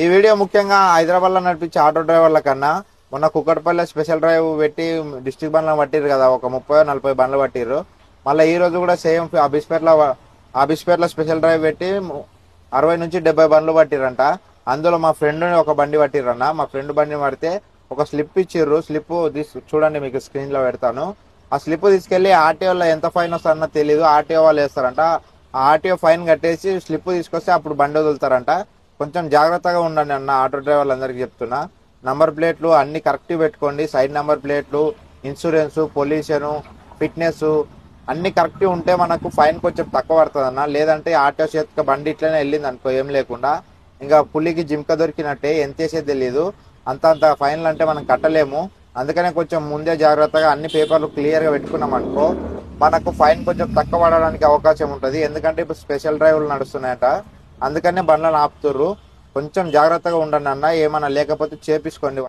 ఈ వీడియో ముఖ్యంగా హైదరాబాద్ లో నడిపించే ఆటో డ్రైవర్ల కన్నా మొన్న కుక్కట్పల్లి స్పెషల్ డ్రైవ్ పెట్టి డిస్ట్రిక్ట్ బండ్లను పట్టిరు కదా, ఒక 30-40 బండ్లు పట్టిర్రు. మళ్ళీ ఈ రోజు కూడా సేమ్ అబిస్పేట్లో స్పెషల్ డ్రైవ్ పెట్టి 60-70 బండ్లు పట్టిరంట. అందులో మా ఫ్రెండ్ ఒక బండి పట్టిరన్న. మా ఫ్రెండ్ బండి పడితే ఒక స్లిప్ ఇచ్చిర్రు. స్లిప్ చూడండి, మీకు స్క్రీన్ లో పెడతాను. ఆ స్లిప్ తీసుకెళ్లి ఆర్టీఓలో ఎంత ఫైన్ వస్తారన్న తెలియదు, ఆర్టీఓ వాళ్ళు వేస్తారంట. ఆ ఆర్టీఓ ఫైన్ కట్టేసి స్లిప్ తీసుకొస్తే అప్పుడు బండి వదులుతారంట. కొంచెం జాగ్రత్తగా ఉండండి అన్న, ఆటో డ్రైవర్లు అందరికి చెప్తున్నా. నంబర్ ప్లేట్లు అన్ని కరెక్ట్ పెట్టుకోండి. సైడ్ నంబర్ ప్లేట్లు, ఇన్సూరెన్స్, పొల్యూషన్, ఫిట్నెస్ అన్ని కరెక్ట్ ఉంటే మనకు ఫైన్ కొంచెం తక్కువ పడుతుంది అన్న. లేదంటే ఆటో చేతికి బండి ఇట్లనే వెళ్ళింది అనుకో, ఏం లేకుండా ఇంకా పులికి జింక దొరికినట్టే, ఎంత చేసేది తెలియదు. అంత ఫైన్లు అంటే మనం కట్టలేము. అందుకనే కొంచెం ముందే జాగ్రత్తగా అన్ని పేపర్లు క్లియర్ గా పెట్టుకున్నాం అనుకో, మనకు ఫైన్ కొంచెం తక్కువ పడడానికి అవకాశం ఉంటుంది. ఎందుకంటే ఇప్పుడు స్పెషల్ డ్రైవ్లు నడుస్తున్నాయట, అందుకనే బండ్లను ఆపుతుర్రు. కొంచెం జాగ్రత్తగా ఉండండి అన్న. ఏమన్నా లేకపోతే చేపించుకోండి.